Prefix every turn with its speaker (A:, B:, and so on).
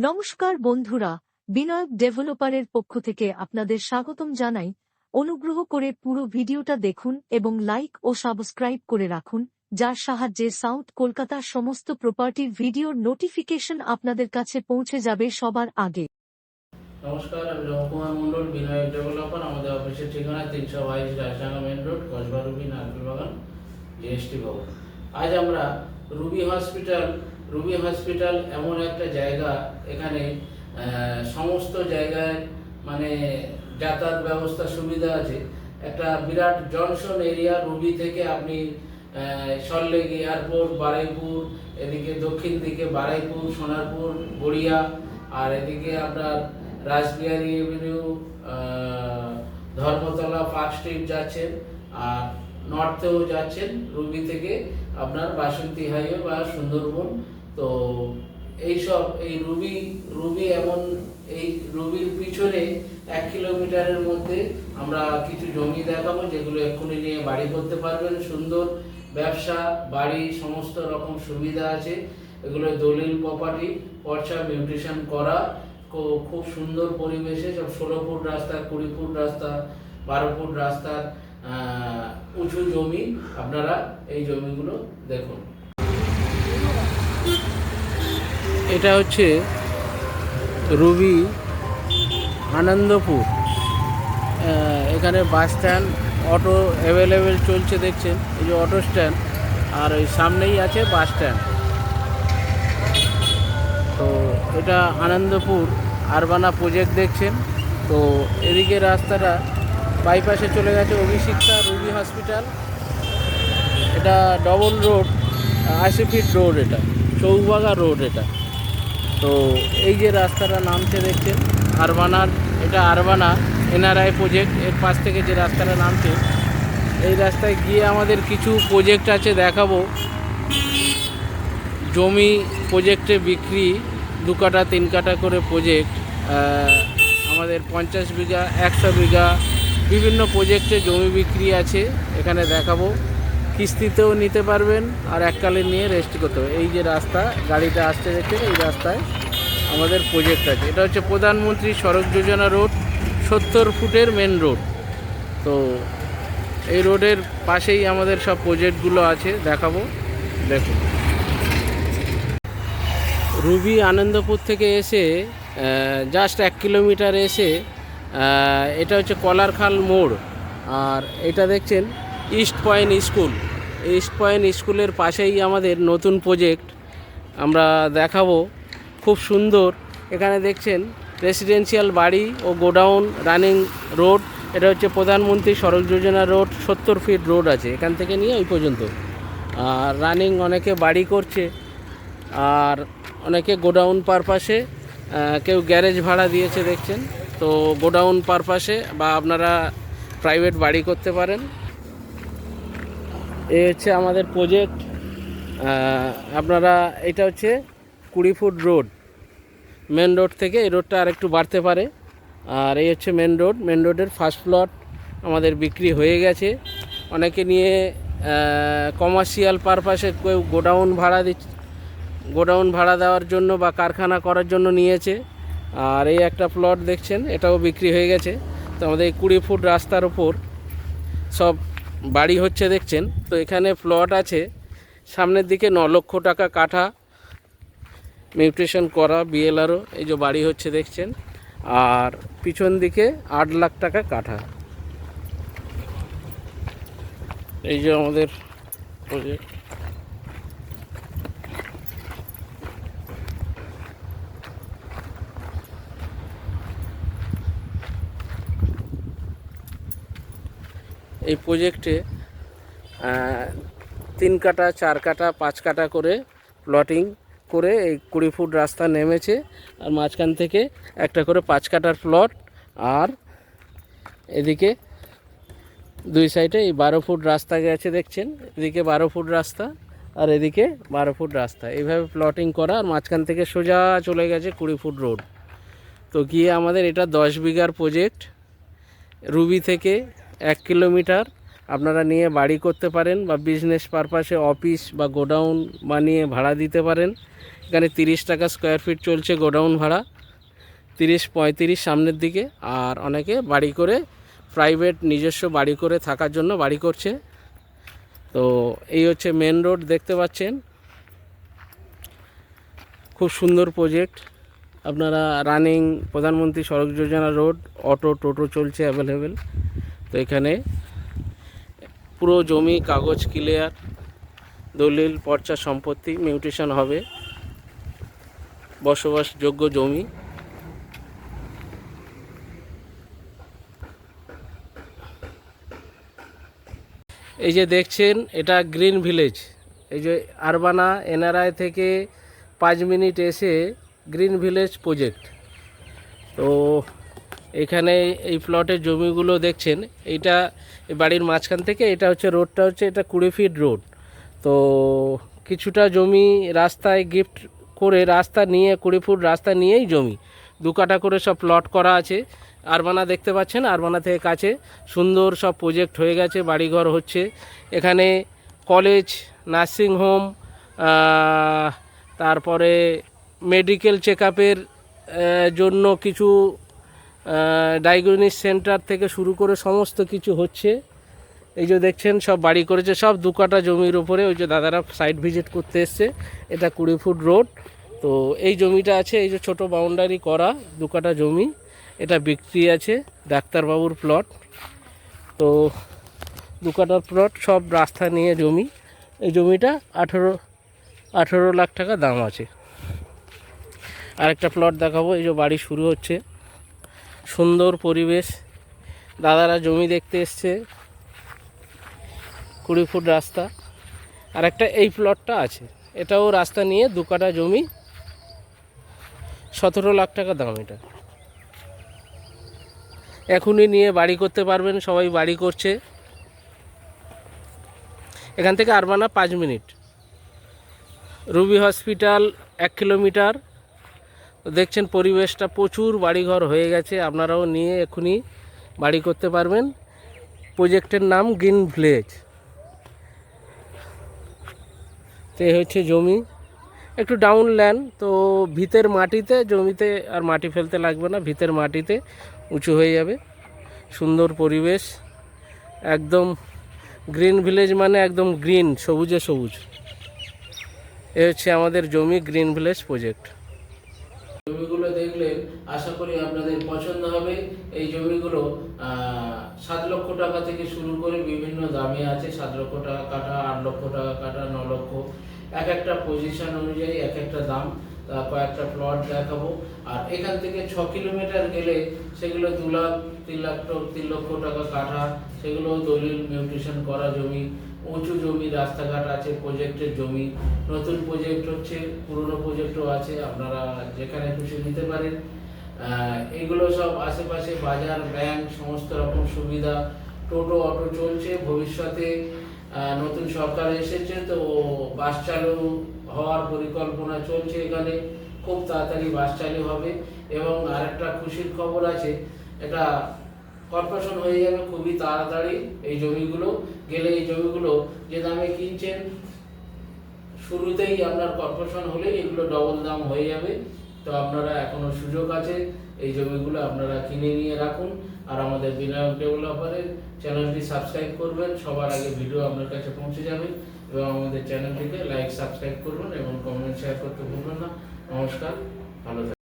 A: নমস্কার বন্ধুরা, বিনায়ক ডেভেলপারের পক্ষ থেকে আপনাদের স্বাগতম জানাই। অনুগ্রহ করে পুরো ভিডিওটা দেখুন এবং লাইক ও সাবস্ক্রাইব করে রাখুন, যার সাহায্যে সাউথ কলকাতার সমস্ত প্রপার্টির ভিডিওর নোটিফিকেশন আপনাদের কাছে পৌঁছে যাবে সবার আগে।
B: নমস্কার, আমি রঘুকুমার মন্ডল, বিনায়ক ডেভেলপার। আমাদের অফিসের ঠিকানা 322 Rajdanga main road, Kasba Ruby, Narkel Bagan, GST ভবন। আজ আমরা রুবি হসপিটাল এমন একটা জায়গা, এখানে সমস্ত জায়গায় মানে যাতায়াত ব্যবস্থা সুবিধা আছে। একটা বিরাট জনসন এরিয়া। রুবি থেকে আপনি সল্টলেক এয়ারপোর্ট, বারুইপুর, এদিকে দক্ষিণ দিকে বারুইপুর, সোনারপুর, গড়িয়া, আর এদিকে আপনার Rashbehari Avenue, Dharmatala, park street যাচ্ছেন, আর নর্থেও যাচ্ছেন রুবি থেকে আপনার বাসন্তী হাইওয়ে বা সুন্দরবন। তো এইসব এই রুবি এমন, এই রুবির পিছনে 1 কিলোমিটারের মধ্যে আমরা কিছু জমি দেখাবো, যেগুলো এক্ষুনি নিয়ে বাড়ি করতে পারবেন। সুন্দর ব্যবসা, বাড়ি, সমস্ত রকম সুবিধা আছে। এগুলো দলিল প্রপার্টি, পর্চা মিউটেশন করা, খুব সুন্দর পরিবেশে। সব 16 ফুট রাস্তা, 20 ফুট রাস্তা, 12 ফুট রাস্তার উঁচু জমি। আপনারা এই জমিগুলো দেখুন। এটা হচ্ছে রুবি আনন্দপুর। এখানে বাস স্ট্যান্ড, অটো অ্যাভেলেবেল চলছে দেখছেন, এই যে অটো স্ট্যান্ড, আর ওই সামনেই আছে বাস স্ট্যান্ড। তো এটা আনন্দপুর আরবানা প্রজেক্ট দেখছেন। তো এদিকে রাস্তাটা বাইপাসে চলে গেছে অভিষিক্তা রুবি হসপিটাল। এটা ডবল রোড, 80 ফিট রোড, এটা চৌবাগা রোড এটা। তো এই যে রাস্তাটা নামছে দেখছেন আরবানার, এটা আরবানা এনআরআই প্রজেক্ট। এর পাশ থেকে যে রাস্তাটা নামছে, এই রাস্তায় গিয়ে আমাদের কিছু প্রজেক্ট আছে দেখাবো। জমি প্রজেক্টে বিক্রি, 2 কাঠা 3 কাঠা করে প্রজেক্ট। আমাদের 50 বিঘা, 100 বিঘা বিভিন্ন প্রজেক্টে জমি বিক্রি আছে, এখানে দেখাবো। কিস্তিতেও নিতে পারবেন, আর এককালে নিয়ে রেজিস্ট্রি করতে হবে। এই যে রাস্তা গাড়িটা আসতে দেখছেন, এই রাস্তায় আমাদের প্রজেক্ট আছে। এটা হচ্ছে প্রধানমন্ত্রী সড়ক যোজনা রোড, 70 ফুটের মেন রোড। তো এই রোডের পাশেই আমাদের সব প্রজেক্টগুলো আছে, দেখাবো, দেখুন। রুবি আনন্দপুর থেকে এসে জাস্ট 1 কিলোমিটার এসে এটা হচ্ছে কলারখাল মোড়। আর এটা দেখছেন east point school. East point স্কুলের পাশেই আমাদের নতুন প্রজেক্ট আমরা দেখাবো, খুব সুন্দর। এখানে দেখছেন রেসিডেন্সিয়াল বাড়ি ও গোডাউন, রানিং রোড। এটা হচ্ছে প্রধানমন্ত্রী সড়ক যোজনা রোড, 70 ফিট রোড আছে এখান থেকে নিয়ে ওই পর্যন্ত। আর রানিং অনেকে বাড়ি করছে, আর অনেকে গোডাউন পারপাসে, কেউ গ্যারেজ ভাড়া দিয়েছে দেখছেন। তো গোডাউন পারপাসে বা আপনারা প্রাইভেট বাড়ি করতে পারেন। এই হচ্ছে আমাদের প্রজেক্ট। আপনারা, এটা হচ্ছে 20 ফুট রোড, মেন রোড থেকে এই রোডটা আর একটু বাড়তে পারে। আর এই হচ্ছে মেন রোড। মেন রোডের ফার্স্ট প্লট আমাদের বিক্রি হয়ে গেছে। অনেকে নিয়ে কমার্শিয়াল পারপাসে কেউ গোডাউন ভাড়া দেওয়ার জন্য বা কারখানা করার জন্য নিয়েছে। আর এই একটা প্লট দেখছেন, এটাও বিক্রি হয়ে গেছে। তো আমাদের এই 20 ফুট রাস্তার ওপর সব বাড়ি হচ্ছে দেখছেন। তো এখানে প্লট আছে সামনের দিকে 9 লক্ষ টাকা কাঠা, মিউটেশন করা, বিএলআরও। এই যে বাড়ি হচ্ছে দেখছেন। আর পিছন দিকে 8 লাখ টাকা কাঠা। এই যে আমাদের প্রজেক্ট। এই প্রজেক্টে 3 কাঠা, 4 কাঠা, 5 কাঠা করে প্লটিং করে এই 20 ফুট রাস্তা নেমেছে। আর মাঝখান থেকে একটা করে 5 কাঠার প্লট। আর এদিকে 2 সাইডে এই 12 ফুট রাস্তা গেছে দেখছেন। এদিকে 12 ফুট রাস্তা, আর এদিকে 12 ফুট রাস্তা, এইভাবে প্লটিং করা। আর মাঝখান থেকে সোজা চলে গেছে 20 ফুট রোড। তো গিয়ে আমাদের এটা 10 বিঘার প্রজেক্ট। রুবি থেকে 1 কিলোমিটার, আপনারা নিয়ে বাড়ি করতে পারেন বা বিজনেস পারপাসে অফিস বা গোডাউন বানিয়ে ভাড়া দিতে পারেন। এখানে 30 টাকা স্কোয়ার ফিট চলছে গোডাউন ভাড়া, 30-35 সামনের দিকে। আর অনেকে বাড়ি করে প্রাইভেট নিজস্ব বাড়ি করে থাকার জন্য বাড়ি করছে। তো এই হচ্ছে মেন রোড দেখতে পাচ্ছেন, খুব সুন্দর প্রজেক্ট। আপনারা রানিং প্রধানমন্ত্রী সড়ক যোজনা রোড, অটো টোটো চলছে অ্যাভেলেবেল। তো এখানে পুরো জমি কাগজ ক্লিয়ার, দলিল পর্চা সম্পত্তি মিউটেশন হবে, বসবাসযোগ্য জমি। এই যে দেখছেন এটা গ্রিন ভিলেজ, এই যে আরবানা এনআরআই থেকে 5 মিনিট এসে গ্রিন ভিলেজ প্রজেক্ট। তো এখানে এই প্লটের জমিগুলো দেখছেন, এইটা বাড়ির মাঝখান থেকে এটা হচ্ছে রোডটা হচ্ছে এটা 20 ফিট রোড। তো কিছুটা জমি রাস্তায় গিফট করে, রাস্তা নিয়ে 20 ফুট রাস্তা নিয়েই জমি 2 কাঠা করে সব প্লট করা আছে। আরবানা দেখতে পাচ্ছেন, আরবানা থেকে কাছে সুন্দর সব প্রজেক্ট হয়ে গেছে, বাড়িঘর হচ্ছে। এখানে কলেজ, নার্সিংহোম, তারপরে মেডিকেল চেক আপের জন্য কিছু ডায়াগনস্টিক সেন্টার থেকে শুরু করে সমস্ত কিছু হচ্ছে। এই যে দেখছেন সব বাড়ি করেছে, সব 2 কাঠা জমির উপরে। ওই যে দাদারা সাইট ভিজিট করতে এসছে, এটা 20 ফুট রোড। তো এই জমিটা আছে, এই যে ছোট বাউন্ডারি করা 2 কাঠা জমি, এটা বিক্রি আছে, ডাক্তারবাবুর প্লট। তো 2 কাঠার প্লট, সব রাস্তা নিয়ে জমি। এই জমিটা 18 লাখ টাকা দাম আছে। আরেকটা প্লট দেখাবো, এই যে বাড়ি শুরু হচ্ছে, সুন্দর পরিবেশ। দাদারা জমি দেখতে এসছে, 20 ফুট রাস্তা। আর একটা এই প্লটটা আছে, এটাও রাস্তা নিয়ে 2 কাঠা জমি, 17 লাখ টাকা দাম। এটা এখনই নিয়ে বাড়ি করতে পারবেন, সবাই বাড়ি করছে। এখান থেকে Urbana 5 minute, Ruby hospital 1 kilometre. দেখছেন পরিবেশটা, প্রচুর বাড়িঘর হয়ে গেছে, আপনারাও নিয়ে এখনই বাড়ি করতে পারবেন। প্রজেক্টের নাম গ্রিন ভিলেজ। তো এই হচ্ছে জমি, একটু ডাউন ল্যান্ড। তো ভিতের মাটিতে, জমিতে আর মাটি ফেলতে লাগবে না, ভিতের মাটিতে উঁচু হয়ে যাবে। সুন্দর পরিবেশ, একদম গ্রিন ভিলেজ মানে একদম গ্রিন, সবুজে সবুজ। এ হচ্ছে আমাদের জমি, গ্রিন ভিলেজ প্রজেক্ট। জমিগুলো দেখলে আশা করি আপনাদের পছন্দ হবে। এই জমিগুলো 7 লক্ষ টাকা থেকে শুরু করে বিভিন্ন দামে আছে। 7 লক্ষ টাকা কাঠা, 8 লক্ষ টাকা কাঠা, 9 লক্ষ, এক একটা পজিশন অনুযায়ী এক একটা দাম। কয়েকটা প্লট দেখাবো। আর এখান থেকে 6 কিলোমিটার গেলে সেগুলো 2 লাখ, 3 লক্ষ টাকা কাঠা, সেগুলো দলিল মিউটেশন করা জমি, উঁচু জমি, রাস্তাঘাট আছে, প্রজেক্টের জমি। নতুন প্রজেক্ট হচ্ছে, পুরনো প্রজেক্টও আছে, আপনারা যেখানে খুশি নিতে পারেন। এগুলো সব আশেপাশে বাজার, ব্যাংক, সমস্ত রকম সুবিধা, টোটো অটো চলছে। ভবিষ্যতে নতুন সরকার এসেছে, তো বাস চালু হওয়ার পরিকল্পনা চলছে এখানে, খুব তাড়াতাড়ি বাস চালু হবে। এবং আরেকটা খুশির খবর আছে, এটা কর্পোরেশন হয়ে যাবে খুবই তাড়াতাড়ি। এই জমিগুলো গেলে, এই জমিগুলো যে দামে কিনছেন শুরুতেই আপনার কর্পোরেশন হলে এগুলো ডবল দাম হয়ে যাবে। তো আপনারা এখনো সুযোগ আছে, এই জমিগুলো আপনারা কিনে নিয়ে রাখুন। আর আমাদের বিনায়ক ডেভেলপারের চ্যানেলটি সাবস্ক্রাইব করবেন, সবার আগে ভিডিও আপনার কাছে পৌঁছে যাবে। এবং আমাদের চ্যানেলটিকে লাইক, সাবস্ক্রাইব করবেন এবং কমেন্ট শেয়ার করতে ভুলবেন না। নমস্কার, ভালো থাকবেন।